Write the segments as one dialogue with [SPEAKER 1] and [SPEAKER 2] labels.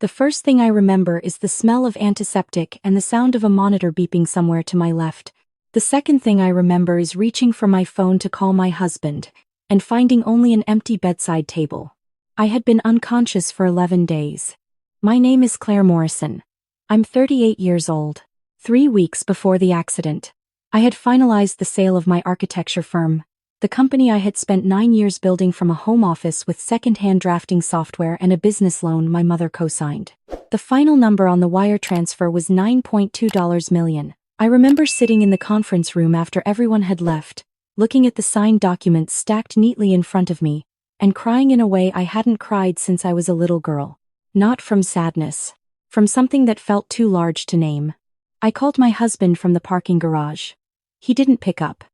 [SPEAKER 1] The first thing I remember is the smell of antiseptic and the sound of a monitor beeping somewhere to my left. The second thing I remember is reaching for my phone to call my husband, and finding only an empty bedside table. I had been unconscious for 11 days. My name is Claire Morrison. I'm 38 years old. 3 weeks before the accident, I had finalized the sale of my architecture firm, the company I had spent 9 years building from a home office with second-hand drafting software and a business loan my mother co-signed. The final number on the wire transfer was $9.2 million. I remember sitting in the conference room after everyone had left, looking at the signed documents stacked neatly in front of me, and crying in a way I hadn't cried since I was a little girl. Not from sadness. From something that felt too large to name. I called my husband from the parking garage. He didn't pick up.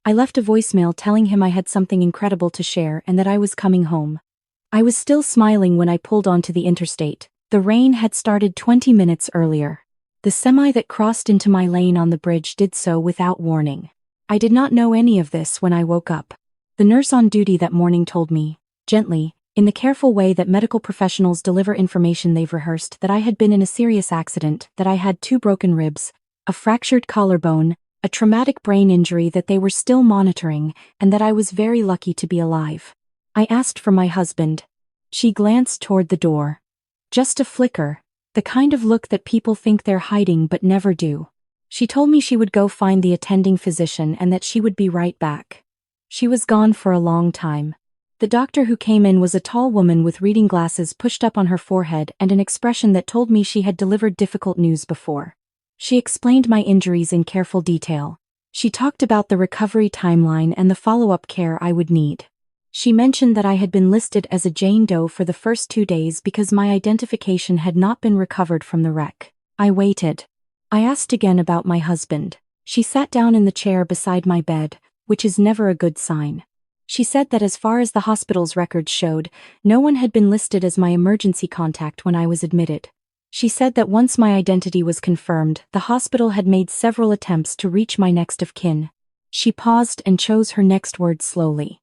[SPEAKER 1] I left a voicemail telling him I had something incredible to share and that I was coming home. I was still smiling when I pulled onto the interstate. The rain had started 20 minutes earlier. The semi that crossed into my lane on the bridge did so without warning. I did not know any of this when I woke up. The nurse on duty that morning told me, gently, in the careful way that medical professionals deliver information they've rehearsed, that I had been in a serious accident, that I had 2 broken ribs, a fractured collarbone, a traumatic brain injury that they were still monitoring, and that I was very lucky to be alive. I asked for my husband. She glanced toward the door. Just a flicker, the kind of look that people think they're hiding but never do. She told me she would go find the attending physician and that she would be right back. She was gone for a long time. The doctor who came in was a tall woman with reading glasses pushed up on her forehead and an expression that told me she had delivered difficult news before. She explained my injuries in careful detail. She talked about the recovery timeline and the follow-up care I would need. She mentioned that I had been listed as a Jane Doe for the first 2 days because my identification had not been recovered from the wreck. I waited. I asked again about my husband. She sat down in the chair beside my bed, which is never a good sign. She said that as far as the hospital's records showed, no one had been listed as my emergency contact when I was admitted. She said that once my identity was confirmed, the hospital had made several attempts to reach my next of kin. She paused and chose her next words slowly.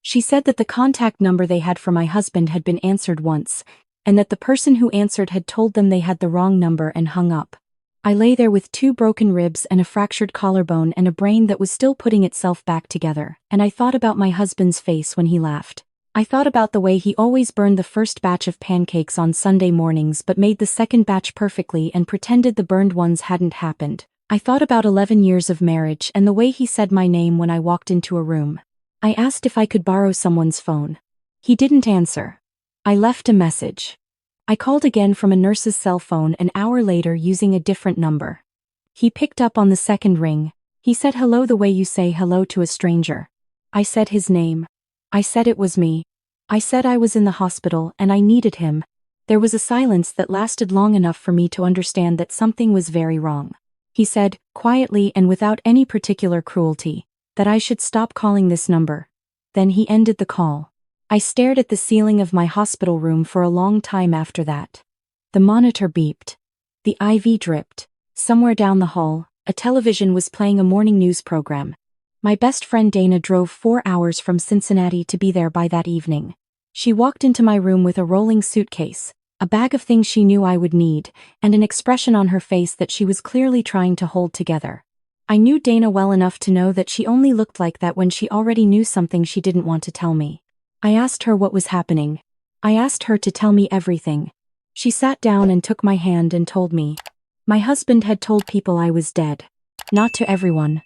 [SPEAKER 1] She said that the contact number they had for my husband had been answered once, and that the person who answered had told them they had the wrong number and hung up. I lay there with 2 broken ribs and a fractured collarbone and a brain that was still putting itself back together, and I thought about my husband's face when he laughed. I thought about the way he always burned the first batch of pancakes on Sunday mornings but made the second batch perfectly and pretended the burned ones hadn't happened. I thought about 11 years of marriage and the way he said my name when I walked into a room. I asked if I could borrow someone's phone. He didn't answer. I left a message. I called again from a nurse's cell phone an hour later using a different number. He picked up on the second ring. He said hello the way you say hello to a stranger. I said his name. I said it was me. I said I was in the hospital and I needed him. There was a silence that lasted long enough for me to understand that something was very wrong. He said, quietly and without any particular cruelty, that I should stop calling this number. Then he ended the call. I stared at the ceiling of my hospital room for a long time after that. The monitor beeped. The IV dripped. Somewhere down the hall, a television was playing a morning news program. My best friend Dana drove 4 hours from Cincinnati to be there by that evening. She walked into my room with a rolling suitcase, a bag of things she knew I would need, and an expression on her face that she was clearly trying to hold together. I knew Dana well enough to know that she only looked like that when she already knew something she didn't want to tell me. I asked her what was happening. I asked her to tell me everything. She sat down and took my hand and told me. My husband had told people I was dead. Not to everyone.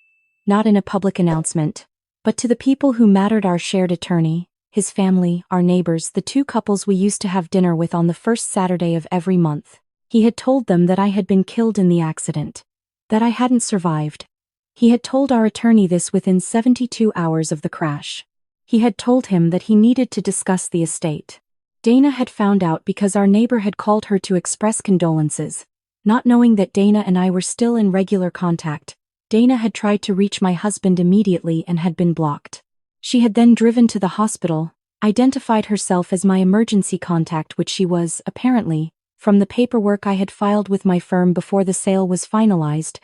[SPEAKER 1] Not in a public announcement. But to the people who mattered: our shared attorney, his family, our neighbors, the 2 couples we used to have dinner with on the first Saturday of every month. He had told them that I had been killed in the accident. That I hadn't survived. He had told our attorney this within 72 hours of the crash. He had told him that he needed to discuss the estate. Dana had found out because our neighbor had called her to express condolences. Not knowing that Dana and I were still in regular contact, Dana had tried to reach my husband immediately and had been blocked. She had then driven to the hospital, identified herself as my emergency contact, which she was, apparently, from the paperwork I had filed with my firm before the sale was finalized,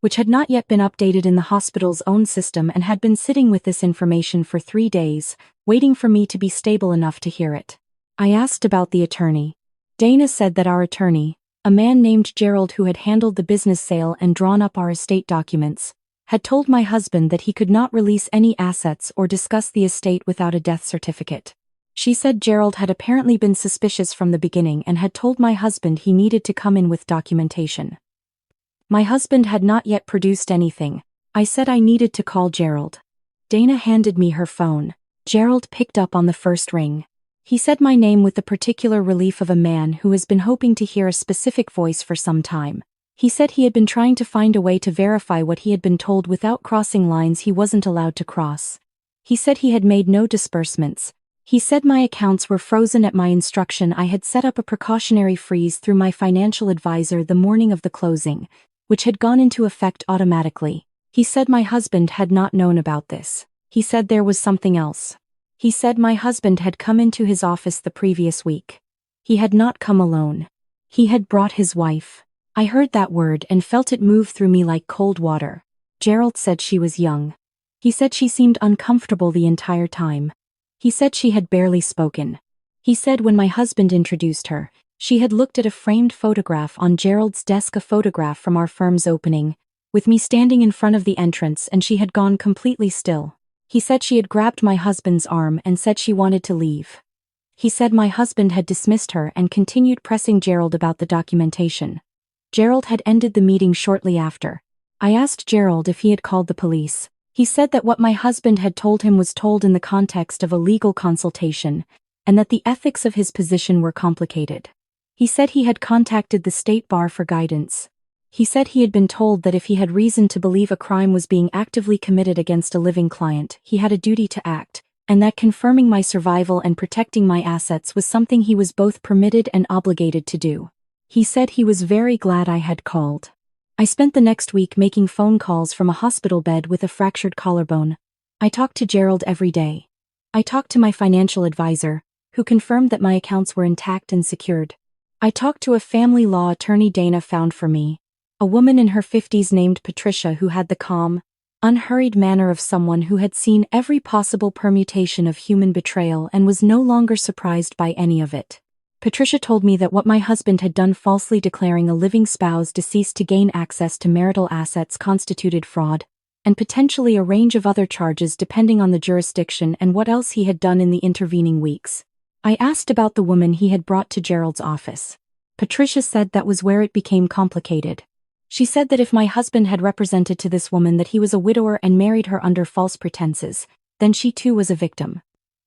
[SPEAKER 1] which had not yet been updated in the hospital's own system, and had been sitting with this information for 3 days, waiting for me to be stable enough to hear it. I asked about the attorney. Dana said that our attorney, a man named Gerald who had handled the business sale and drawn up our estate documents, had told my husband that he could not release any assets or discuss the estate without a death certificate. She said Gerald had apparently been suspicious from the beginning and had told my husband he needed to come in with documentation. My husband had not yet produced anything. I said I needed to call Gerald. Dana handed me her phone. Gerald picked up on the first ring. He said my name with the particular relief of a man who has been hoping to hear a specific voice for some time. He said he had been trying to find a way to verify what he had been told without crossing lines he wasn't allowed to cross. He said he had made no disbursements. He said my accounts were frozen at my instruction. I had set up a precautionary freeze through my financial advisor the morning of the closing, which had gone into effect automatically. He said my husband had not known about this. He said there was something else. He said my husband had come into his office the previous week. He had not come alone. He had brought his wife. I heard that word and felt it move through me like cold water. Gerald said she was young. He said she seemed uncomfortable the entire time. He said she had barely spoken. He said when my husband introduced her, she had looked at a framed photograph on Gerald's desk, a photograph from our firm's opening, with me standing in front of the entrance, and she had gone completely still. He said she had grabbed my husband's arm and said she wanted to leave. He said my husband had dismissed her and continued pressing Gerald about the documentation. Gerald had ended the meeting shortly after. I asked Gerald if he had called the police. He said that what my husband had told him was told in the context of a legal consultation, and that the ethics of his position were complicated. He said he had contacted the state bar for guidance. He said he had been told that if he had reason to believe a crime was being actively committed against a living client, he had a duty to act, and that confirming my survival and protecting my assets was something he was both permitted and obligated to do. He said he was very glad I had called. I spent the next week making phone calls from a hospital bed with a fractured collarbone. I talked to Gerald every day. I talked to my financial advisor, who confirmed that my accounts were intact and secured. I talked to a family law attorney Dana found for me, a woman in her 50s named Patricia who had the calm, unhurried manner of someone who had seen every possible permutation of human betrayal and was no longer surprised by any of it. Patricia told me that what my husband had done, falsely declaring a living spouse deceased to gain access to marital assets, constituted fraud, and potentially a range of other charges depending on the jurisdiction and what else he had done in the intervening weeks. I asked about the woman he had brought to Gerald's office. Patricia said that was where it became complicated. She said that if my husband had represented to this woman that he was a widower and married her under false pretenses, then she too was a victim.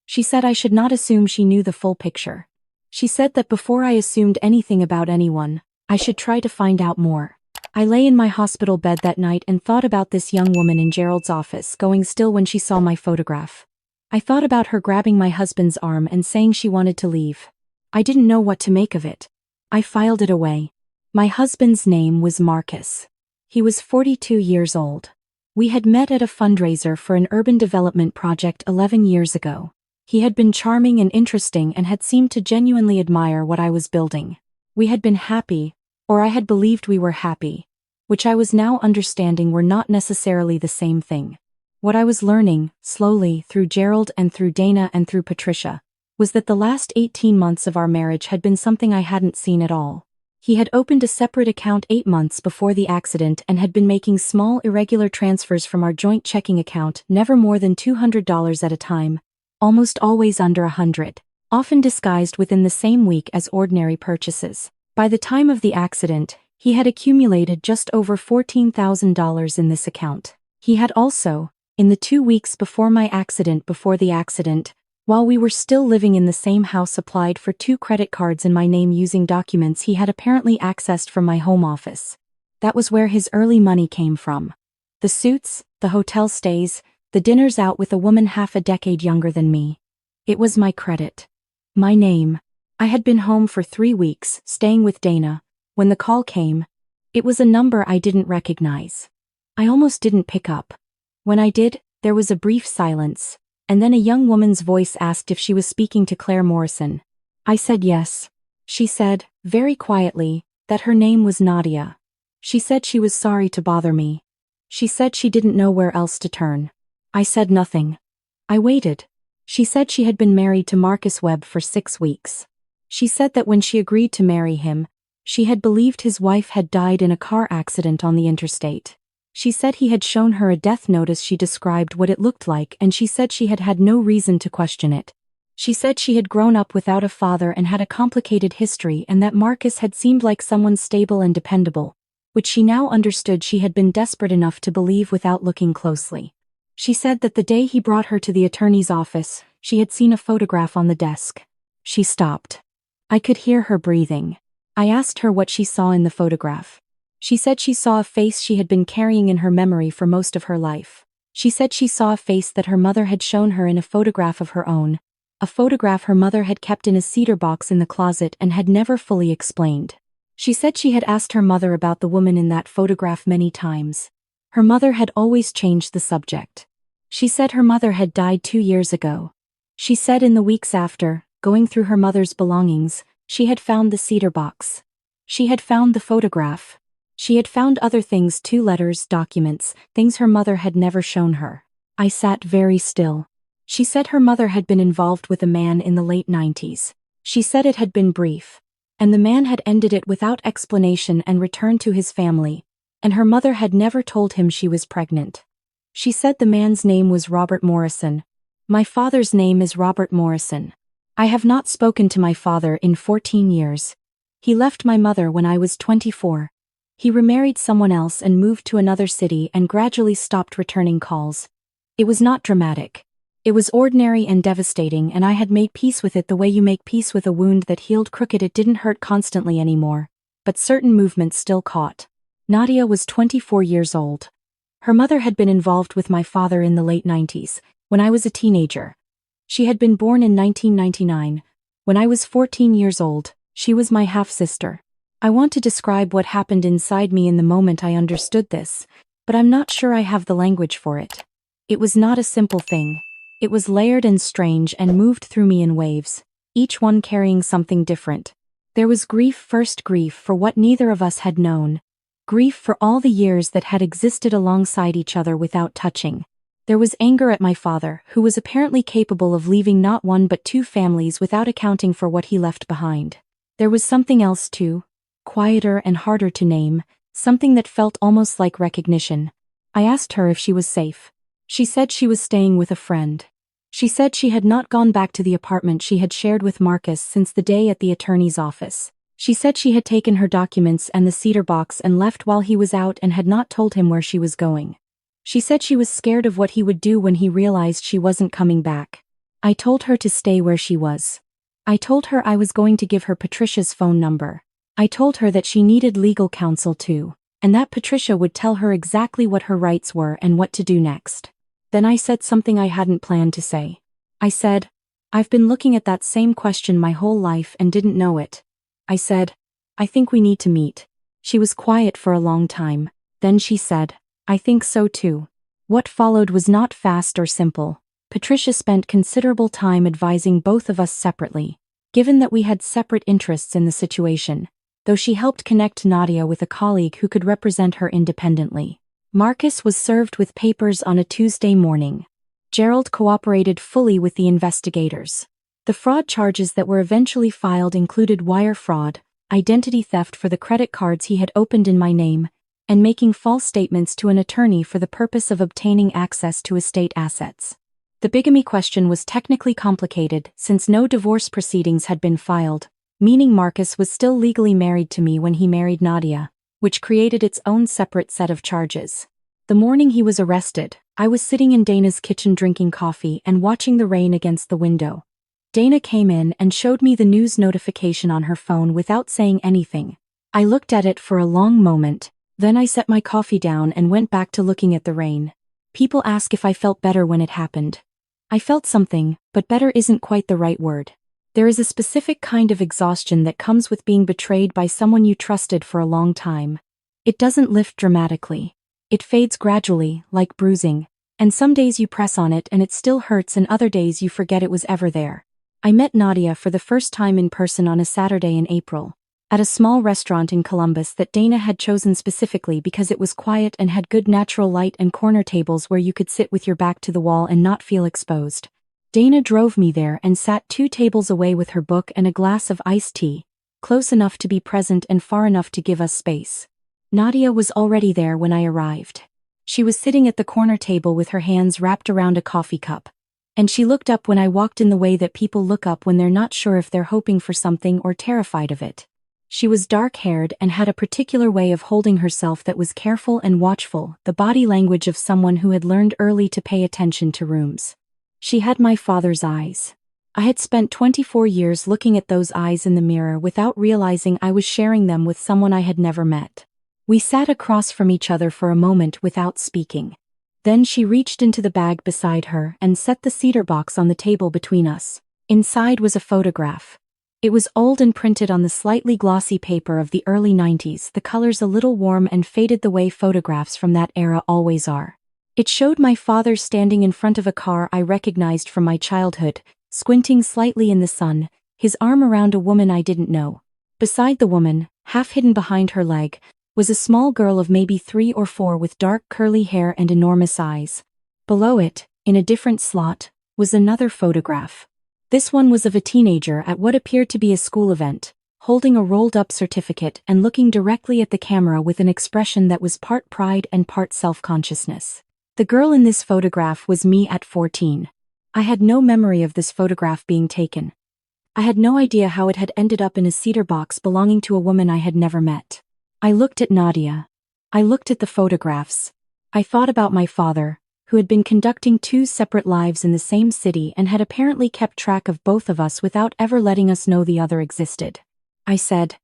[SPEAKER 1] She said I should not assume she knew the full picture. She said that before I assumed anything about anyone, I should try to find out more. I lay in my hospital bed that night and thought about this young woman in Gerald's office going still when she saw my photograph. I thought about her grabbing my husband's arm and saying she wanted to leave. I didn't know what to make of it. I filed it away. My husband's name was Marcus. He was 42 years old. We had met at a fundraiser for an urban development project 11 years ago. He had been charming and interesting and had seemed to genuinely admire what I was building. We had been happy, or I had believed we were happy, which I was now understanding were not necessarily the same thing. What I was learning, slowly, through Gerald and through Dana and through Patricia, was that the last 18 months of our marriage had been something I hadn't seen at all. He had opened a separate account 8 months before the accident and had been making small irregular transfers from our joint checking account, never more than $200 at a time, almost always under $100, often disguised within the same week as ordinary purchases. By the time of the accident, he had accumulated just over $14,000 in this account. He had also, in the 2 weeks before my accident, while we were still living in the same house, applied for 2 credit cards in my name using documents he had apparently accessed from my home office. That was where his early money came from. The suits, the hotel stays, the dinners out with a woman half a decade younger than me. It was my credit. My name. I had been home for 3 weeks, staying with Dana, when the call came. It was a number I didn't recognize. I almost didn't pick up. When I did, there was a brief silence, and then a young woman's voice asked if she was speaking to Claire Morrison. I said yes. She said, very quietly, that her name was Nadia. She said she was sorry to bother me. She said she didn't know where else to turn. I said nothing. I waited. She said she had been married to Marcus Webb for 6 weeks. She said that when she agreed to marry him, she had believed his wife had died in a car accident on the interstate. She said he had shown her a death notice. She described what it looked like, and she said she had had no reason to question it. She said she had grown up without a father and had a complicated history, and that Marcus had seemed like someone stable and dependable, which she now understood she had been desperate enough to believe without looking closely. She said that the day he brought her to the attorney's office, she had seen a photograph on the desk. She stopped. I could hear her breathing. I asked her what she saw in the photograph. She said she saw a face she had been carrying in her memory for most of her life. She said she saw a face that her mother had shown her in a photograph of her own, a photograph her mother had kept in a cedar box in the closet and had never fully explained. She said she had asked her mother about the woman in that photograph many times. Her mother had always changed the subject. She said her mother had died 2 years ago. She said in the weeks after, going through her mother's belongings, she had found the cedar box. She had found the photograph. She had found other things, 2 letters, documents, things her mother had never shown her. I sat very still. She said her mother had been involved with a man in the late 90s. She said it had been brief, and the man had ended it without explanation and returned to his family, and her mother had never told him she was pregnant. She said the man's name was Robert Morrison. My father's name is Robert Morrison. I have not spoken to my father in 14 years. He left my mother when I was 24. He remarried someone else and moved to another city and gradually stopped returning calls. It was not dramatic. It was ordinary and devastating, and I had made peace with it the way you make peace with a wound that healed crooked. It didn't hurt constantly anymore, but certain movements still caught. Nadia was 24 years old. Her mother had been involved with my father in the late 90s, when I was a teenager. She had been born in 1999. When I was 14 years old, she was my half-sister. I want to describe what happened inside me in the moment I understood this, but I'm not sure I have the language for it. It was not a simple thing. It was layered and strange and moved through me in waves, each one carrying something different. There was grief first, grief for what neither of us had known. Grief for all the years that had existed alongside each other without touching. There was anger at my father, who was apparently capable of leaving not 1 but 2 families without accounting for what he left behind. There was something else too, quieter and harder to name, something that felt almost like recognition. I asked her if she was safe. She said she was staying with a friend. She said she had not gone back to the apartment she had shared with Marcus since the day at the attorney's office. She said she had taken her documents and the cedar box and left while he was out and had not told him where she was going. She said she was scared of what he would do when he realized she wasn't coming back. I told her to stay where she was. I told her I was going to give her Patricia's phone number. I told her that she needed legal counsel too, and that Patricia would tell her exactly what her rights were and what to do next. Then I said something I hadn't planned to say. I said, I've been looking at that same question my whole life and didn't know it. I said, I think we need to meet. She was quiet for a long time. Then she said, I think so too. What followed was not fast or simple. Patricia spent considerable time advising both of us separately, given that we had separate interests in the situation, though she helped connect Nadia with a colleague who could represent her independently. Marcus was served with papers on a Tuesday morning. Gerald cooperated fully with the investigators. The fraud charges that were eventually filed included wire fraud, identity theft for the credit cards he had opened in my name, and making false statements to an attorney for the purpose of obtaining access to estate assets. The bigamy question was technically complicated since no divorce proceedings had been filed, meaning Marcus was still legally married to me when he married Nadia, which created its own separate set of charges. The morning he was arrested, I was sitting in Dana's kitchen drinking coffee and watching the rain against the window. Dana came in and showed me the news notification on her phone without saying anything. I looked at it for a long moment, then I set my coffee down and went back to looking at the rain. People ask if I felt better when it happened. I felt something, but better isn't quite the right word. There is a specific kind of exhaustion that comes with being betrayed by someone you trusted for a long time. It doesn't lift dramatically. It fades gradually, like bruising, and some days you press on it and it still hurts and other days you forget it was ever there. I met Nadia for the first time in person on a Saturday in April, at a small restaurant in Columbus that Dana had chosen specifically because it was quiet and had good natural light and corner tables where you could sit with your back to the wall and not feel exposed. Dana drove me there and sat 2 tables away with her book and a glass of iced tea, close enough to be present and far enough to give us space. Nadia was already there when I arrived. She was sitting at the corner table with her hands wrapped around a coffee cup. And she looked up when I walked in the way that people look up when they're not sure if they're hoping for something or terrified of it. She was dark-haired and had a particular way of holding herself that was careful and watchful, the body language of someone who had learned early to pay attention to rooms. She had my father's eyes. I had spent 24 years looking at those eyes in the mirror without realizing I was sharing them with someone I had never met. We sat across from each other for a moment without speaking. Then she reached into the bag beside her and set the cedar box on the table between us. Inside was a photograph. It was old and printed on the slightly glossy paper of the early 90s, the colors a little warm and faded the way photographs from that era always are. It showed my father standing in front of a car I recognized from my childhood, squinting slightly in the sun, his arm around a woman I didn't know. Beside the woman, half hidden behind her leg, was a small girl of maybe 3 or 4 with dark curly hair and enormous eyes. Below it, in a different slot, was another photograph. This one was of a teenager at what appeared to be a school event, holding a rolled-up certificate and looking directly at the camera with an expression that was part pride and part self-consciousness. The girl in this photograph was me at 14. I had no memory of this photograph being taken. I had no idea how it had ended up in a cedar box belonging to a woman I had never met. I looked at Nadia. I looked at the photographs. I thought about my father, who had been conducting 2 separate lives in the same city and had apparently kept track of both of us without ever letting us know the other existed. I said,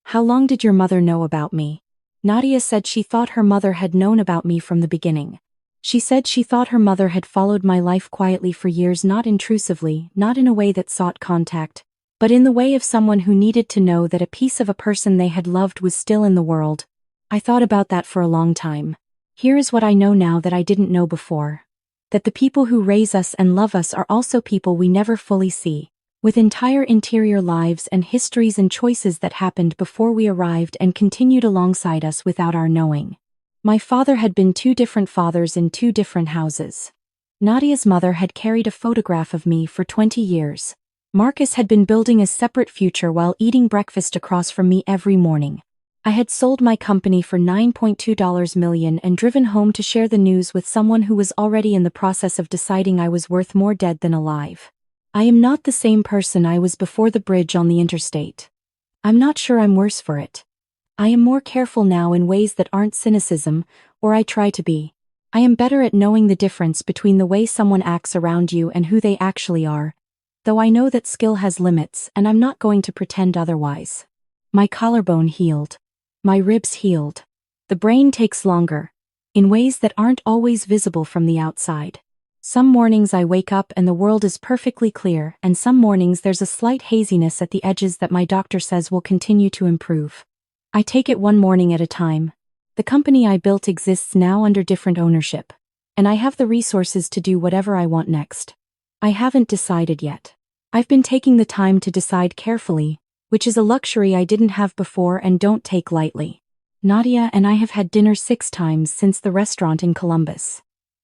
[SPEAKER 1] "How long did your mother know about me?" Nadia said she thought her mother had known about me from the beginning. She said she thought her mother had followed my life quietly for years, not intrusively, not in a way that sought contact, but in the way of someone who needed to know that a piece of a person they had loved was still in the world. I thought about that for a long time. Here is what I know now that I didn't know before. That the people who raise us and love us are also people we never fully see, with entire interior lives and histories and choices that happened before we arrived and continued alongside us without our knowing. My father had been 2 different fathers in 2 different houses. Nadia's mother had carried a photograph of me for 20 years. Marcus had been building a separate future while eating breakfast across from me every morning. I had sold my company for $9.2 million and driven home to share the news with someone who was already in the process of deciding I was worth more dead than alive. I am not the same person I was before the bridge on the interstate. I'm not sure I'm worse for it. I am more careful now in ways that aren't cynicism, or I try to be. I am better at knowing the difference between the way someone acts around you and who they actually are. Though I know that skill has limits and I'm not going to pretend otherwise. My collarbone healed. My ribs healed. The brain takes longer, in ways that aren't always visible from the outside. Some mornings I wake up and the world is perfectly clear, and some mornings there's a slight haziness at the edges that my doctor says will continue to improve. I take it one morning at a time. The company I built exists now under different ownership, and I have the resources to do whatever I want next. I haven't decided yet. I've been taking the time to decide carefully, which is a luxury I didn't have before and don't take lightly. Nadia and I have had dinner 6 times since the restaurant in Columbus.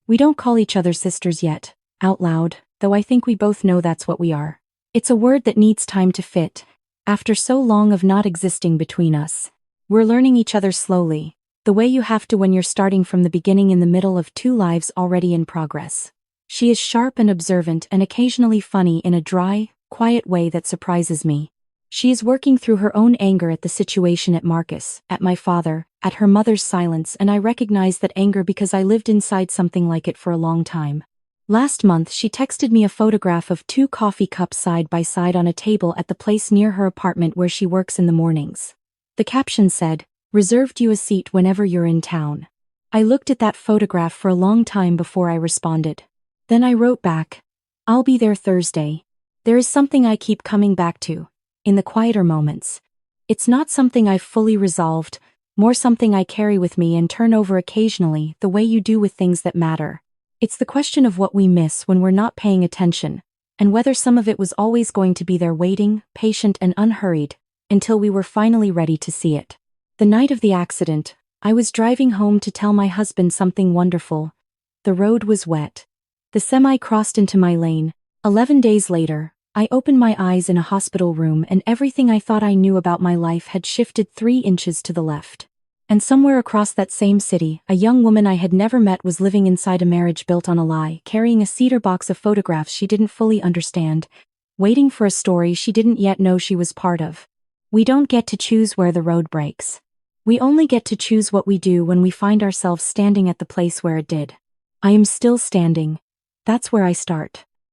[SPEAKER 1] We don't call each other sisters yet, out loud, though I think we both know that's what we are. It's a word that needs time to fit, after so long of not existing between us. We're learning each other slowly, the way you have to when you're starting from the beginning in the middle of 2 lives already in progress. She is sharp and observant and occasionally funny in a dry, quiet way that surprises me. She is working through her own anger at the situation at Marcus, at my father, at her mother's silence, and I recognize that anger because I lived inside something like it for a long time. Last month she texted me a photograph of 2 coffee cups side by side on a table at the place near her apartment where she works in the mornings. The caption said, "Reserved you a seat whenever you're in town." I looked at that photograph for a long time before I responded. Then I wrote back, "I'll be there Thursday." There is something I keep coming back to, in the quieter moments. It's not something I've fully resolved, more something I carry with me and turn over occasionally, the way you do with things that matter. It's the question of what we miss when we're not paying attention, and whether some of it was always going to be there waiting, patient and unhurried, until we were finally ready to see it. The night of the accident, I was driving home to tell my husband something wonderful. The road was wet. The semi crossed into my lane, 11 days later, I opened my eyes in a hospital room and everything I thought I knew about my life had shifted 3 inches to the left. And somewhere across that same city, a young woman I had never met was living inside a marriage built on a lie, carrying a cedar box of photographs she didn't fully understand, waiting for a story she didn't yet know she was part of. We don't get to choose where the road breaks. We only get to choose what we do when we find ourselves standing at the place where it did. I am still standing. That's where I start.